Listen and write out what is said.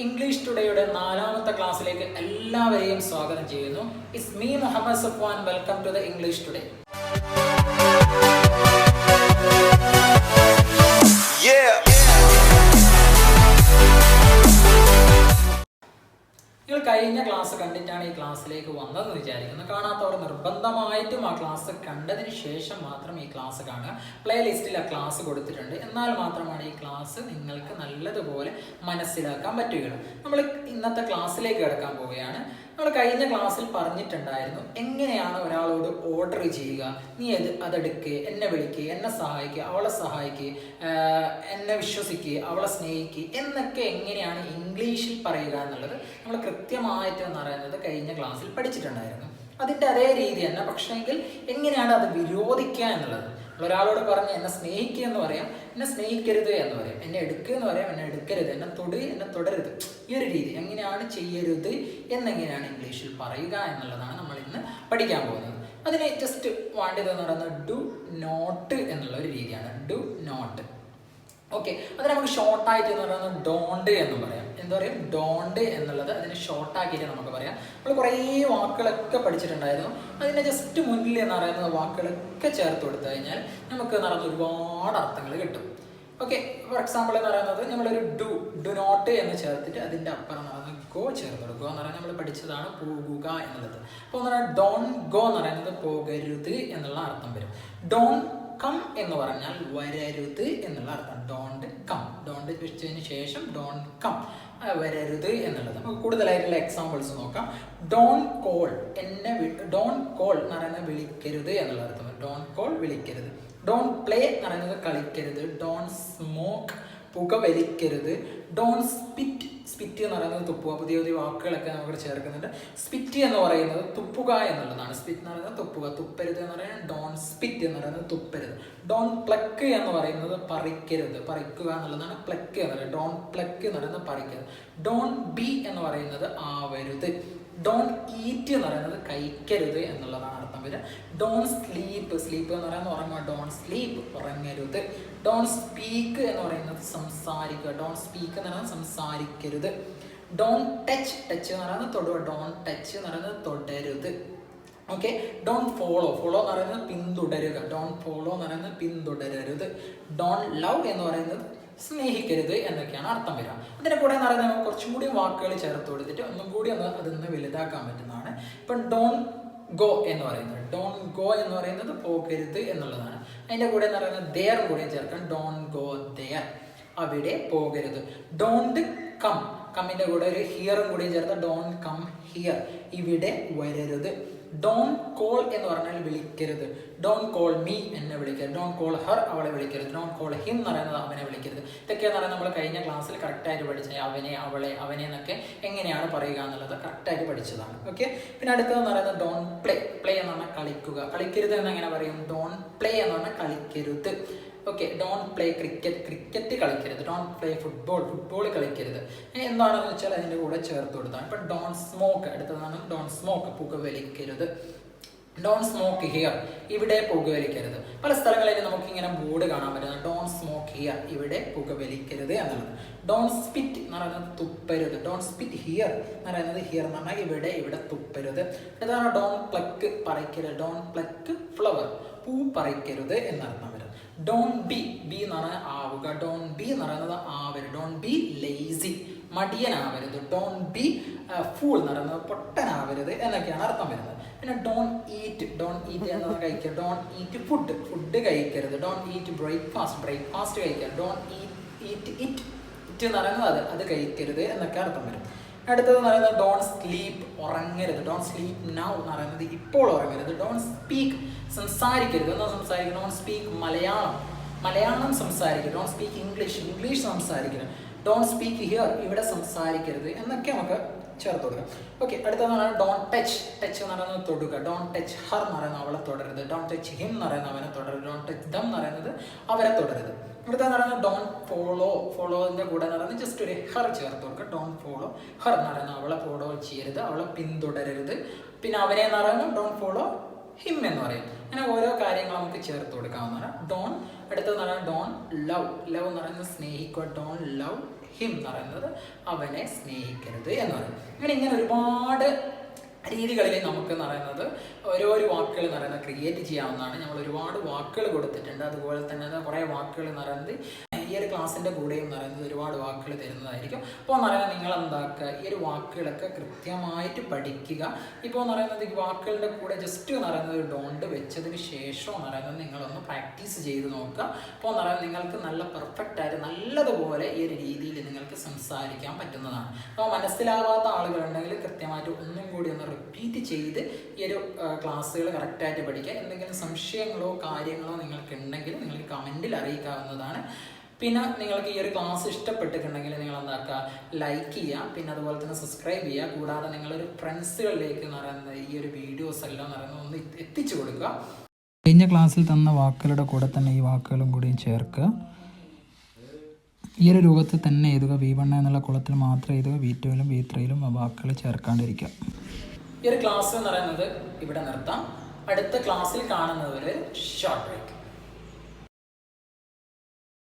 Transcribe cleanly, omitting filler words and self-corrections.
English ടുഡേയുടെ നാലാമത്തെ ക്ലാസ്സിലേക്ക് എല്ലാവരെയും സ്വാഗതം ചെയ്യുന്നു. It's me Muhammad Safwan. Welcome to the English today. നിങ്ങൾ കഴിഞ്ഞ ക്ലാസ് കണ്ടിട്ടാണ് ഈ ക്ലാസ്സിലേക്ക് വന്നതെന്ന് വിചാരിക്കുന്നു. കാണാത്തവർ നിർബന്ധമായിട്ടും ആ ക്ലാസ് കണ്ടതിന് ശേഷം മാത്രം ഈ ക്ലാസ് കാണുക. പ്ലേ ലിസ്റ്റിൽ ആ ക്ലാസ് കൊടുത്തിട്ടുണ്ട്. എന്നാൽ മാത്രമാണ് ഈ ക്ലാസ് നിങ്ങൾക്ക് നല്ലതുപോലെ മനസ്സിലാക്കാൻ പറ്റുകയുള്ളൂ. നമ്മൾ ഇന്നത്തെ ക്ലാസ്സിലേക്ക് കിടക്കാൻ പോവുകയാണ്. നമ്മൾ കഴിഞ്ഞ ക്ലാസ്സിൽ പറഞ്ഞിട്ടുണ്ടായിരുന്നു എങ്ങനെയാണ് ഒരാളോട് ഓർഡർ ചെയ്യുക. നീ അതെടുക്കുക, എന്നെ വിളിക്കുക, എന്നെ സഹായിക്കുക, അവളെ സഹായിക്കുക, എന്നെ വിശ്വസിക്കുക, അവളെ സ്നേഹിക്കുക എന്നൊക്കെ എങ്ങനെയാണ് ഇംഗ്ലീഷിൽ പറയുക എന്നുള്ളത് നമ്മൾ കൃത്യമായിട്ട് എന്ന് പറയുന്നത് കഴിഞ്ഞ ക്ലാസ്സിൽ പഠിച്ചിട്ടുണ്ടായിരുന്നു. അതിൻ്റെ അതേ രീതി തന്നെ, പക്ഷേങ്കിൽ എങ്ങനെയാണ് അത് വിരോധിക്കുക എന്നുള്ളത്. ഒരാളോട് പറഞ്ഞ് എന്നെ സ്നേഹിക്കുക എന്ന് പറയാം, എന്നെ സ്നേഹിക്കരുത് എന്ന് പറയാം, എന്നെ എടുക്കുക എന്ന് പറയാം, എന്നെ എടുക്കരുത്, എന്നെ എന്നെ തുടരുത്. ഈ ഒരു രീതി എങ്ങനെയാണ് ചെയ്യരുത് എന്നെങ്ങനെയാണ് ഇംഗ്ലീഷിൽ പറയുക എന്നുള്ളതാണ് നമ്മൾ ഇന്ന് പഠിക്കാൻ പോകുന്നത്. അതിന് ജസ്റ്റ് വേണ്ടതെന്ന് പറയുന്നത് ഡു നോട്ട് എന്നുള്ള ഒരു രീതിയാണ്. Do not. ഓക്കെ, അത് നമുക്ക് ഷോർട്ടായിട്ട് എന്ന് പറയുന്നത് ഡോണ്ട് എന്ന് പറയാം. എന്താ പറയുക, ഡോണ്ട് എന്നുള്ളത് അതിന് ഷോർട്ടാക്കിയിട്ട് നമുക്ക് പറയാം. നമ്മൾ കുറേ വാക്കുകളൊക്കെ പഠിച്ചിട്ടുണ്ടായിരുന്നു. അതിൻ്റെ ജസ്റ്റ് മുന്നിൽ എന്ന് പറയുന്ന വാക്കുകളൊക്കെ ചേർത്ത് കൊടുത്തു കഴിഞ്ഞാൽ നമുക്ക് നടന്ന ഒരുപാട് അർത്ഥങ്ങൾ കിട്ടും. ഓക്കെ, ഫോർ എക്സാമ്പിൾ എന്ന് പറയുന്നത് നമ്മളൊരു ഡു നോട്ട് എന്ന് ചേർത്തിട്ട് അതിൻ്റെ അപ്പുറം നടന്ന് ഗോ ചേർത്ത് കൊടുക്കുക എന്ന് പറയുന്നത് നമ്മൾ പഠിച്ചതാണ് പോകുക എന്നുള്ളത്. അപ്പോൾ എന്ന് പറയുന്നത് ഡോൺ ഗോ എന്ന് പറയുന്നത് പോകരുത് എന്നുള്ള അർത്ഥം വരും. ഡോൺ കം എന്ന് പറഞ്ഞാൽ വരരുത് എന്നുള്ള അർത്ഥം. ഡോണ്ട് കം, ഡോണ്ട് വെച്ചതിന് ശേഷം ഡോൺ കം, വരരുത് എന്നുള്ളത്. നമുക്ക് കൂടുതലായിട്ടുള്ള എക്സാമ്പിൾസ് നോക്കാം. ഡോൺ കോൾ, ഡോൺ കോൾ എന്ന് പറയുന്നത് വിളിക്കരുത് എന്നുള്ള അർത്ഥം. ഡോൺ കോൾ വിളിക്കരുത്. ഡോൺ പ്ലേ എന്ന് പറയുന്നത് കളിക്കരുത്. ഡോൺ സ്മോക്ക് പുകവലിക്കരുത്. ഡോൺ സ്പിറ്റ് എന്ന് പറയുന്നത് തുപ്പുക. പുതിയ പുതിയ വാക്കുകളൊക്കെ നമുക്ക് ചേർക്കുന്നുണ്ട്. സ്പിറ്റ് എന്ന് പറയുന്നത് തുപ്പുക എന്നുള്ളതാണ്. സ്പിറ്റ് എന്ന് പറയുന്നത് തുപ്പുക. തുപ്പരുത് എന്ന് പറയുന്നത് ഡോൺ സ്പിറ്റ് എന്ന് പറയുന്നത് തുപ്പരുത്. ഡോൺ പ്ലക്ക് എന്ന് പറയുന്നത് പറിക്കരുത്, പറിക്കുക എന്നുള്ളതാണ് പ്ലക്ക് എന്ന് പറയുന്നത്. ഡോൺ പ്ലക്ക് എന്ന് പറയുന്നത് പറിക്കരുത്. ഡോൺ ബി എന്ന് പറയുന്നത് ആവരുത്. ഡോൺ ഈറ്റ് എന്ന് പറയുന്നത് കഴിക്കരുത് എന്നുള്ളതാണ് അർത്ഥം വരിക. ഡോൺ സ്ലീപ്പ് എന്ന് പറയുന്നത് ഉറങ്ങുക. ഡോൺ സ്ലീപ്പ്, ഉറങ്ങരുത്. ഡോൺ സ്പീക്ക് എന്ന് പറയുന്നത് സംസാരിക്കുക. ഡോൺ സ്പീക്ക് എന്ന് പറയുന്നത് സംസാരിക്കരുത്. ഡോൺ ടച്ച് എന്ന് പറയുന്നത് തൊടുക. ഡോൺ ടച്ച് എന്ന് പറയുന്നത് തൊടരുത്. ഓക്കെ, ഡോൺ ഫോളോ എന്ന് പറയുന്നത് പിന്തുടരുക. ഡോൺ ഫോളോ എന്ന് പറയുന്നത് പിന്തുടരരുത്. ഡോൺ ലവ് എന്ന് പറയുന്നത് സ്നേഹിക്കരുത് എന്നൊക്കെയാണ് അർത്ഥം വരിക. അതിൻ്റെ കൂടെ എന്ന് പറയുന്നത് നമുക്ക് കുറച്ചും കൂടി വാക്കുകൾ ചേർത്ത് കൊടുത്തിട്ട് ഒന്നും കൂടി അതിന്ന് വലുതാക്കാൻ പറ്റുന്നതാണ്. ഇപ്പം ഡോൺ ഗോ എന്ന് പറയുന്നത്, ഡോൺ ഗോ എന്ന് പറയുന്നത് പോകരുത് എന്നുള്ളതാണ്. അതിൻ്റെ കൂടെ എന്ന് പറയുന്നത് ദെയർ കൂടെ ചേർക്കാൻ. ഡോൺ ഗോ ദെയർ, അവിടെ പോകരുത്. ഡോണ്ട് കം, കമ്മിൻ്റെ കൂടെ ഒരു ഹിയറും കൂടി ചേർത്ത് ഡോൺ കം ഹിയർ, ഇവിടെ വരരുത്. ഡോൺ കോൾ എന്ന് പറഞ്ഞാൽ വിളിക്കരുത്. ഡോൺ കോൾ മീ, എന്നെ വിളിക്കരുത്. ഡോൺ കോൾ ഹർ, അവളെ വിളിക്കരുത്. ഡോൺ കോൾ ഹിം എന്ന് പറയുന്നത് അവനെ വിളിക്കരുത്. ഇതൊക്കെയെന്ന് പറയുന്നത് നമ്മൾ കഴിഞ്ഞ ക്ലാസ്സിൽ കറക്റ്റായിട്ട് പഠിച്ച അവനെ, അവളെ, അവനെ എന്നൊക്കെ എങ്ങനെയാണ് പറയുക എന്നുള്ളത് കറക്റ്റായിട്ട് പഠിച്ചതാണ്. ഓക്കെ, പിന്നെ അടുത്തതെന്ന് പറയുന്നത് ഡോൺ പ്ലേ എന്ന് പറഞ്ഞാൽ കളിക്കുക. കളിക്കരുത് എന്ന് എങ്ങനെ പറയും? ഡോൺ പ്ലേ എന്ന് പറഞ്ഞാൽ കളിക്കരുത്. ഓക്കെ, ഡോൺ പ്ലേ ക്രിക്കറ്റ് കളിക്കരുത്. ഡോൺ പ്ലേ ഫുട്ബോൾ കളിക്കരുത്. എന്താണെന്ന് വെച്ചാൽ അതിൻ്റെ കൂടെ ചേർത്ത് കൊടുത്താണ്. ഇപ്പം ഡോൺ സ്മോക്ക്, അടുത്തതാണ് ഡോൺ സ്മോക്ക്, പുകവലിക്കരുത്. ഡോൺ സ്മോക്ക് ഹിയർ, ഇവിടെ പുകവലിക്കരുത്. പല സ്ഥലങ്ങളിൽ നമുക്കിങ്ങനെ ബോർഡ് കാണാൻ പറ്റുന്നത് ഡോൺ സ്മോക്ക് ഹിയർ, ഇവിടെ പുകവലിക്കരുത് എന്നുള്ളത്. ഡോൺ സ്പിറ്റ് എന്ന് പറയുന്നത് തുപ്പരുത്. ഡോൺ സ്പിറ്റ് ഹിയർ എന്ന് പറയുന്നത് ഹിയർ എന്ന് പറഞ്ഞാൽ ഇവിടെ തുപ്പരുത്. അടുത്താണ് ഡോൺ പ്ലക്ക്, പറിക്കരുത്. ഡോൺ പ്ലക്ക് ഫ്ലവർ, പൂ പറിക്കരുത് എന്നർത്ഥം വരും. ഡോൺ ബി എന്ന് പറഞ്ഞാൽ ആവുക. ഡോൺ ബി എന്ന് പറയുന്നത് ആവരുത്. ഡോൺ ബി ലേസി, മടിയനാവരുത്. ഡോൺ ബി ഫൂൾ എന്ന് പറയുന്നത് പൊട്ടനാവരുത് എന്നൊക്കെയാണ് അർത്ഥം വരുന്നത്. പിന്നെ ഡോൺ ഈറ്റ് എന്നത് കഴിക്കുക. ഡോൺ ഈറ്റ് ഫുഡ് കഴിക്കരുത്. ഡോൺ ഈറ്റ് ബ്രേക്ക്ഫാസ്റ്റ് കഴിക്കരുത്. ഡോൺ ഈറ്റ് ഇറ്റ് എന്ന് പറയുന്നത് അത് കഴിക്കരുത് എന്നൊക്കെ അർത്ഥം വരും. അടുത്തത് എന്ന് പറയുന്നത് ഡോൺ സ്ലീപ്പ്, ഉറങ്ങരുത്. ഡോൺ സ്ലീപ്പ് നൗ എന്ന് പറയുന്നത് ഇപ്പോൾ ഉറങ്ങരുത്. ഡോൺ സ്പീക്ക്, സംസാരിക്കരുത്. എന്താ സംസാരിക്കുക? ഡോൺ സ്പീക്ക് മലയാളം സംസാരിക്കരുത്. ഡോൺ സ്പീക്ക് ഇംഗ്ലീഷ് സംസാരിക്കരുത്. ഡോൺ സ്പീക്ക് ഹിയർ, ഇവിടെ സംസാരിക്കരുത് എന്നൊക്കെ നമുക്ക് ചേർത്ത് കൊടുക്കാം. ഓക്കെ, അടുത്തതെന്ന് പറയുന്നത് ഡോൺ ടച്ച് എന്ന് പറയുന്നത് തൊടുക. ഡോൺ ടച്ച് ഹർ എന്ന് പറയുന്നത് അവളെ തുടരുത്. ഡോൺ ടച്ച് ഹിം എന്ന് പറയുന്നത് അവനെ തുടരുത്. ഡോൺ ടച്ച് ദം എന്ന് പറയുന്നത് അവരെ തുടരുത്. അടുത്തെന്ന് പറയുന്നത് ഡോൺ ഫോളോന്റെ കൂടെ എന്ന് പറയുന്നത് ജസ്റ്റ് ഒരു ഹർ ചേർത്ത് കൊടുക്കുക. ഡോൺ ഫോളോ ഹർ എന്ന് പറയുന്നത് അവളെ ഫോളോ ചെയ്യരുത്, അവളെ പിന്തുടരരുത്. പിന്നെ അവനെ എന്ന് പറയുന്നത് ഡോൺ ഫോളോ ഹിം എന്ന് പറയും. അങ്ങനെ ഓരോ കാര്യങ്ങൾ നമുക്ക് ചേർത്ത് കൊടുക്കാവുന്നതാണ്. ഡോൺ, അടുത്തെന്ന് പറയുന്നത് ഡോൺ ലവ് എന്ന് പറയുന്നത് സ്നേഹിക്കുക. ഡോൺ ലവ് ഹിം എന്ന് പറയുന്നത് അവനെ സ്നേഹിക്കരുത് എന്ന് പറയും. ഇങ്ങനെ ഒരുപാട് രീതികളിൽ നമുക്ക് എന്ന് പറയുന്നത് ഓരോരോ വാക്കുകൾ എന്ന് പറയുന്നത് ക്രിയേറ്റ് ചെയ്യാവുന്നതാണ്. നമ്മൾ ഒരുപാട് വാക്കുകൾ കൊടുത്തിട്ടുണ്ട്. അതുപോലെ തന്നെ കുറേ വാക്കുകൾ എന്ന് പറയുന്നത് ഈ ഒരു ക്ലാസ്സിൻ്റെ കൂടെയും എന്ന് പറയുന്നത് ഒരുപാട് വാക്കുകൾ തരുന്നതായിരിക്കും. അപ്പോൾ എന്ന് പറയുന്നത് നിങ്ങൾ എന്താക്കുക, ഈ ഒരു വാക്കുകളൊക്കെ കൃത്യമായിട്ട് പഠിക്കുക. ഇപ്പോൾ എന്ന് പറയുന്നത് ഈ വാക്കുകളുടെ കൂടെ ജസ്റ്റ് എന്ന് പറയുന്നത് ഒരു ഡോണ്ട് വെച്ചതിന് ശേഷം എന്ന് പറയുന്നത് നിങ്ങളൊന്ന് പ്രാക്ടീസ് ചെയ്ത് നോക്കുക. അപ്പോൾ എന്ന് പറയുന്നത് നിങ്ങൾക്ക് നല്ല പെർഫെക്റ്റ് ആയിട്ട് നല്ലതുപോലെ ഈ ഒരു രീതിയിൽ നിങ്ങൾക്ക് സംസാരിക്കാൻ പറ്റുന്നതാണ്. അപ്പോൾ മനസ്സിലാവാത്ത ആളുകളുണ്ടെങ്കിൽ കൃത്യമായിട്ട് ഒന്നും കൂടി ഒന്ന് റിപ്പീറ്റ് ചെയ്ത് ഈ ഒരു ക്ലാസ്സുകൾ കറക്റ്റായിട്ട് പഠിക്കുക. എന്തെങ്കിലും സംശയങ്ങളോ കാര്യങ്ങളോ നിങ്ങൾക്ക് ഉണ്ടെങ്കിൽ നിങ്ങൾക്ക് കമൻറ്റിൽ അറിയിക്കാവുന്നതാണ്. പിന്നെ നിങ്ങൾക്ക് ഈ ഒരു ക്ലാസ് ഇഷ്ടപ്പെട്ടിട്ടുണ്ടെങ്കിൽ നിങ്ങൾ എന്താക്കുക, ലൈക്ക് ചെയ്യുക, പിന്നെ അതുപോലെ തന്നെ സബ്സ്ക്രൈബ് ചെയ്യുക. കൂടാതെ നിങ്ങളൊരു ഫ്രണ്ട്സുകളിലേക്ക് എന്ന് പറയുന്നത് ഈ ഒരു വീഡിയോസ് എല്ലാം എന്ന് പറയുന്നത് ഒന്ന് എത്തിച്ചു കൊടുക്കുക. കഴിഞ്ഞ ക്ലാസ്സിൽ തന്ന വാക്കുകളുടെ കൂടെ തന്നെ ഈ വാക്കുകളും കൂടിയും ചേർക്കുക. ഈ ഒരു രൂപത്തിൽ തന്നെ എഴുതുക. V1 എന്നുള്ള കുളത്തിൽ മാത്രം എഴുതുക. V2ലും V3ലും ആ വാക്കുകൾ ചേർക്കാണ്ടിരിക്കുക. ഈ ഒരു ക്ലാസ് എന്ന് പറയുന്നത് ഇവിടെ നിർത്താം. അടുത്ത ക്ലാസ്സിൽ കാണുന്നവരെ ഷോർട്ട് ബ്രേക്ക്.